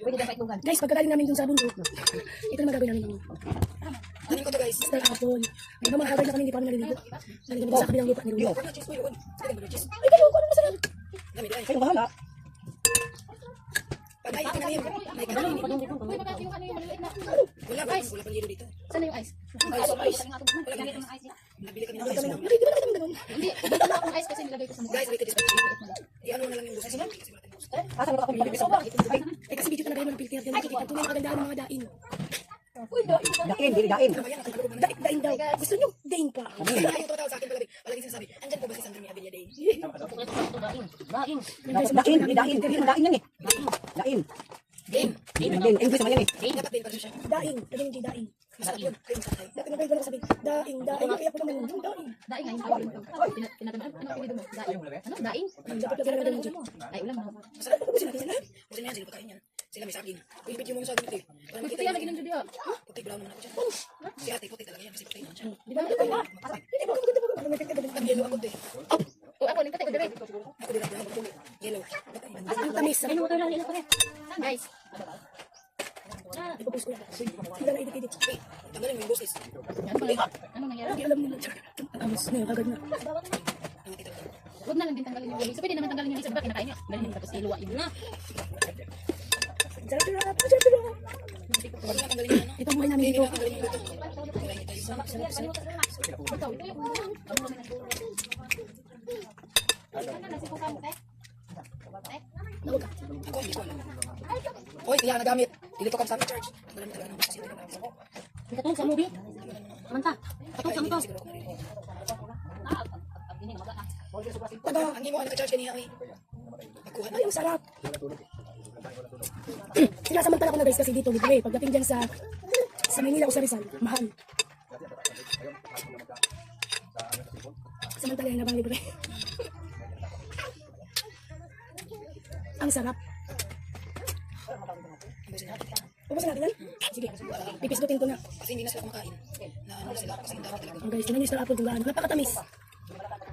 Pwede daw paitlugan. Guys, pagkagaling namin dun sa bundok, ito na magagawin namin. Tanin ko to guys. Star apple. May iba mga hagard na kami, hindi pa kami naliligo. Naliligo kami sa kabilang lupa ni Rulo. Ay, kayo, kung ano masarap? Kayo bahala. Pagay, ito na yun. May kagaling. Uy, baka yung ano yung maliit na. Wala pang yelo dito. Saan na yung ice? Ice. Gamit ng ice niya. Nabili kami ng ice. Hindi, di ba nakita mo ganun? Hindi, dito na akong ice kasi nilagay ko sa mukha. Guys, wait this i-ano mo na lang yung buses. Asa mo ako bibig sa bak? Eh, kasi video talaga yun ng filter. Yan, nakikita tunay ang kagandahan ng mga daing. Dain, dili dain. Daing daw. Gusto nyo? Daing pa. Ayaw tumatawa sa akin palagi sinasabi. Andyan po ba si Sandra Mia Villadain? Dain, di dain. Dain yan eh. Dain. Din. English naman yan eh. Dapat din pa rin siya. Daing. Lagyan yung daing. Masarap yun. Kayo masarap. Dati na kayo sabi, daing. Kaya ko naman yung daing. Daing nga yung tawag mo. Tinatanong, ano pilido mo? Daing. Ano? Daing? Dapat lagyan natin yung daing. Ay, ulam mo. Masarap. Ubusin natin sila. Ubusin na yan. Sila pagkain yan. Sila may saging. Uy, video mo yung saging ito eh. Para Puti makita yan, yung lagi ng Judy. puti brown naman ako dyan. Si ate, puti talaga yan kasi puti naman siya. Di ba? Ito ba? Ang yellow ako din. O ako, nagkate ko direct. Ako din ako. Yellow. Ang tamis. Sabi mo, Guys. ipapos ko yan. Hindi na edit. Hey, tanggalin mo yung boses. Ano nangyari? Hindi alam nila. Tamis na yung agad na. Ang tita. Huwag na lang din tanggalin yung ulo. So, pwede naman tanggalin yung isa. Diba, kinakain niya? Galing mo tapos iluwa yun na. Sarap. Huwag na tanggalin yung ano. Ito ang buhay namin dito. Tanggalin yung luto. Ako, hindi ko alam. Hoy, kaya nagamit. Dito ka sa amin, church. Tanggalin mo talaga ng boses. Katulog sa movie. Manta. Katulog sa movie. Taga, ang imo ka church kanina, oy. Pagkuha na. Ay, ang sarap. Sinasamantala ko na guys kasi dito libre. Pagdating dyan sa Maynila o sa Rizal, mahal. Samantala yung nabang libre. Ang sarap. Ubus natin yan? Sige. Pipisdutin ko na. Kasi hindi na sila kumakain. Na ano sila, kasi hindi talaga. Oh guys, tingnan nyo sa apple kung gaano. Napakatamis.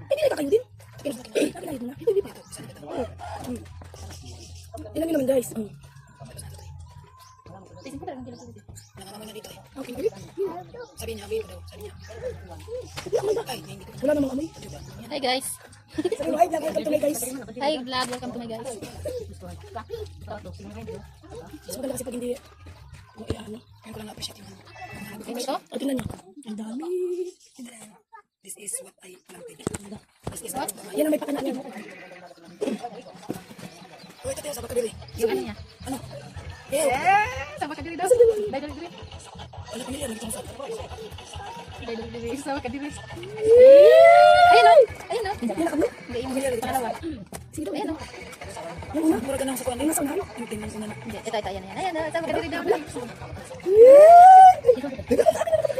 Eh, di na kayo din. Nakakain mo na. Hindi pa. Tingnan nyo naman guys. Nangangamoy na dito eh. Okay. Sabi niya, amoy ko daw. Sabi niya. Ay, hindi ko. Wala namang amoy. Hi guys. Sabi mo, hi vlog, welcome to my guys. Hi vlog, welcome to my guys. So, maganda kasi pag hindi, ano, Ngayon ko lang na-appreciate yung ano. Ano ito? o tingnan nyo. Ang dami. This is what I planted. This is What? Yan ang may pakanaan yan. Oh, ito tayo sa bakadili. Yung ano niya? Ano? Eh, Sama ka diri daw. Dai diri. ano pamilya? Nagkita sa Dai diri. Sama ka diri. Ayun o. Ayun o. Yan ang ano. Hindi yung pangalawa. Sige daw. Ayun o. Yung una. mura ka nang sa kuwan. Yung nasa unahan. Yung tingnan ko na. Hindi, ito, yan. Ayan, sama ka diri daw.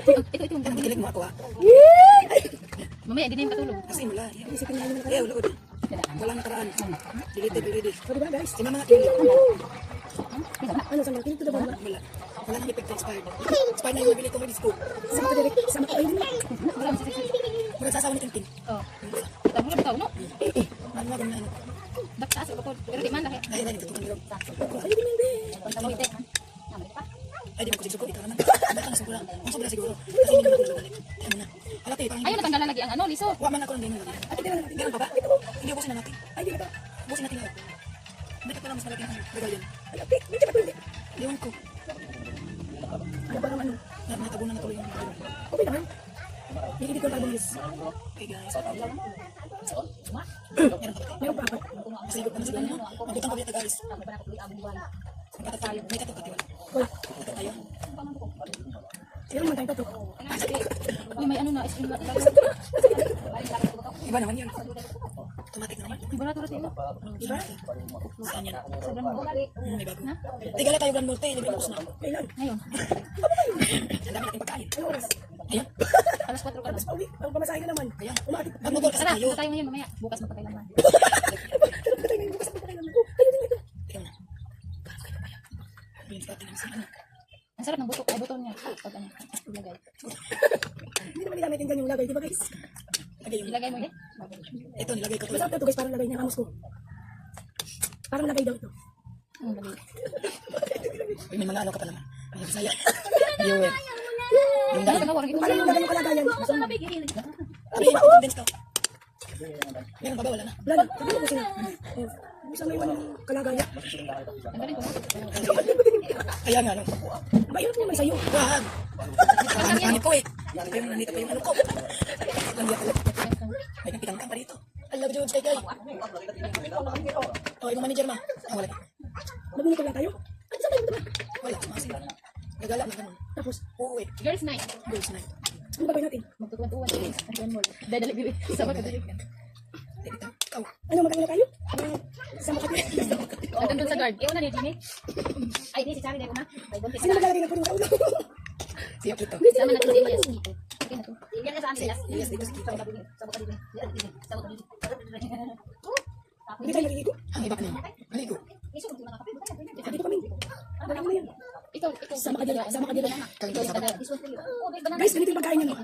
Ito yung Ang kilig mo ako ah. mamaya, hindi na yung patulog. Kasi wala. Isipin na naman Eh, wala ko. Walang nakaraan. Deleted already. O diba guys? Si mama nga kilig. Ano sa mga kinig to the ball ba? Wala. Wala nang effect expired. Expired na yung bibili ko may disco. Sa mga direct. Sa mga oil. Mura sasawa ni Tintin. Oh. Kita mo bitaw, no? Ano nga ganun ano. Dakta sa bukod. Pero di man laki. Ay, ay, tututong nilo. Ay, di ba? Punta mo ite. Ay, di ba ko siguro. Ikaw naman. Ano ka na siguro? Ang sobra siguro. Kasi hindi ko nabalik. Ano na. Halata eh. Ayun, natanggalan lagi ang ano, liso. Huwag man ako ng ganyan. At tingnan natin. Ganun pa ba? Hindi ubusin na natin. Ay, di ka pa. Ubusin natin ako. Bakit pala mas malaki ang regal yan? Ay, okay. Hindi pa pwede. Ewan ko. Ano ba naman? Natabunan na tuloy yung regal. Okay naman. Hindi ko carbon use. Okay guys. Meron pa ba? Meron pa apat. Masibot na siguro. Magutang pa biya tagalis. May tatok ka tiwala. Hoy. Tatok tayo. Sino naman tayo to? Uy, may ano na, ice cream na. Iba naman yun. Automatic naman. Iba na tulad ito. Diba? Saan yan? Sobrang mabali. May bago. Tigala tayo Grand Norte. Libre bukos na. Kailan? Ngayon. Ang dami nating pagkain. Ano oras? Ayun. Alas 4 ka na. Alas pa uwi. Ang pamasahe na naman. Ayan. Umakit. Magmotor kasi Tara, tayo. punta tayo ngayon mamaya. Bukas magpatay naman. Sarap ka tayo ngayon. Bukas ang pagkakain naman ko. Ayun din ito. Ikaw na. Gaano kayo papaya? Yun sa atin. Ano? Ang sarap ng buto. Ay, buto niya. Pag ano, ilagay. Hindi naman nilamit yung ganyang lagay. Di ba guys? Lagay yung... Ilagay mo eh. Ito, nilagay ko to. Masarap na ito guys. Parang lagay niya. Amos ko. Parang lagay daw ito. Lagay. Uy, may mga ano ka pa naman. Mga Bisaya. Viewer. Yung Ano dahil. ka na, warang ito. Paano yung ganong kalagayan? Abi, ma-convince ka. Meron pa ba? Wala na. Wala na, sabi ko sila. Bisa may iwan yung kalagayan. Ang galing ko. Kaya nga, ano. Mahirap naman sa'yo. Wag! Ang panit ko eh. Kaya mo nandito pa yung ano ko. Landiya pala. May kapitang ka pa dito. I love George, kay. Oh, yung manager ma. Ah, wala. Magbunot lang tayo. Ano sa tayo ba? Wala, kasi nagala na ganun. Tapos, Uuwi. Girls night. Girls night. ano ba natin? Magtutuwan-tuwan. Ang mall. Dadalik dili. Sama ka dili. Dito, ikaw. Ano, magkano na tayo? Sama ka din. Hanggang doon sa guard. Ewan na ni Jimmy. Ay, di si Charlie dahil una. Ay, doon Sino maglalagay ng puro ulo? Siya kito. Sama na tuloy mo yan. Okay na to. Yan ka sa amin. Yes, dito sa kito. Sama ka dili. Sama ka dili. Hindi tayo naliligo. Ang iba kanina. Maligo. Dito kami. Wala mo na yan. Ikaw. Sama ka din. Sama ka din. Kaya ito sa baba. This one for you. Oh, may banana. Guys, ganito yung pagkain yan. oh.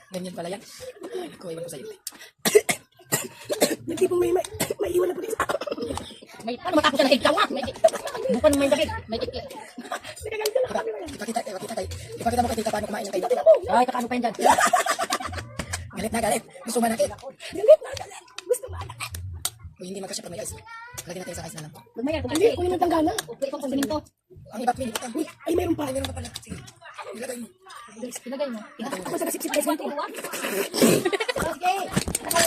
Ganyan pala yan. Ako, iwan ko sa'yo. Yung tipong may iwan na po dito. May paano matapos na ikaw ah? May bukan may dakit. May tikit. Ipakita mo kay tita paano kumain ng kaiba. Ay, kakano pa yan dyan. Galit na galit. Gusto manakit. Galit na, galit. Gusto mo. Kung hindi magkasya pag may ice. Lagyan natin sa ice na lang. Magmayar ko Hindi, kasi. kunin mo tanggana. Ikaw sa siminto. Ang iba pinili ko. Uy, ay meron pa. Ay, meron pa pala. Sige. Ilagay mo. Ilagay mo. Ako sa nasipsip guys ganito. Sige.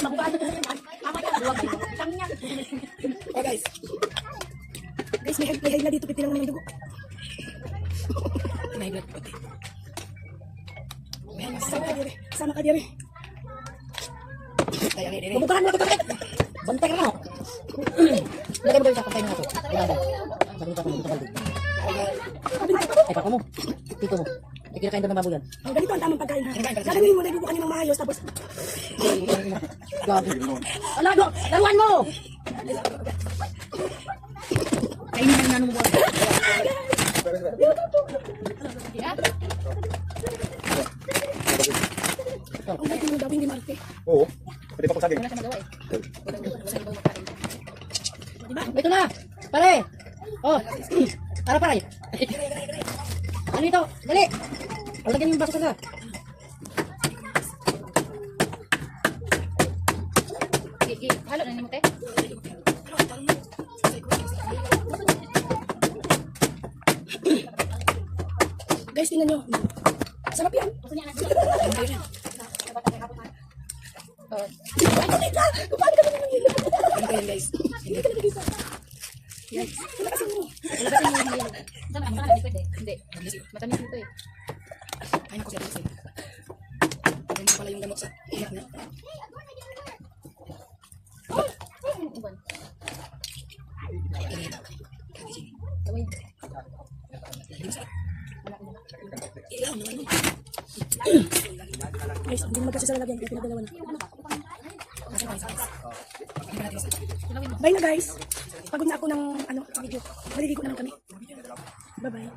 Magubaan ko sa tama yan. Duwag kayo. Tama yan. Oh guys. Guys, may high na dito. Pipi lang naman yung dugo. May blood pati. Sama ka dire. Sama ka dire. Kaya rin. Bubukahan mo ito. Bantay ka mo. Lagay mo kayo sa pantay mo ito. Ilagay. Sabi ko sa balde. Ay, papa mo. Tito mo. Ay, kinakain doon ng baboy yan. Ang ganito ang tamang pagkain ha. Gagawin mo na ibubukan yung mga maayos tapos Gabi. Ala, do. Laruan mo. Kainin na nanong mo. ang gating mo daw hindi marte. Oo. Pwede pa kung saging. Wala siya magawa eh. Ito na. Pare. Oh. Tara pare. Ano ito? Dali. Lagyan yung baso sa. Halo na ni mo te. Guys, tingnan nyo. Sarap yan. Oh. Ay, kulit ka! Kumain ka naman yun. Ano ko yan guys? Hindi ka nalagay sa. Palakasin mo. Labasan mo yung yelo. Sama, hindi pwede. Hindi. Matamis nito eh. Ay, naku siya kasi. Ganyan pala yung gamot sa iyak niya. Iban. Gawin. Ilaw naman mo. Guys, hindi mo magkasya sa lalagyan. Kaya pinagdalawan. Kasi pa isa. Bye na guys. Pagod na ako ng video. Maliligo naman kami. Bye-bye.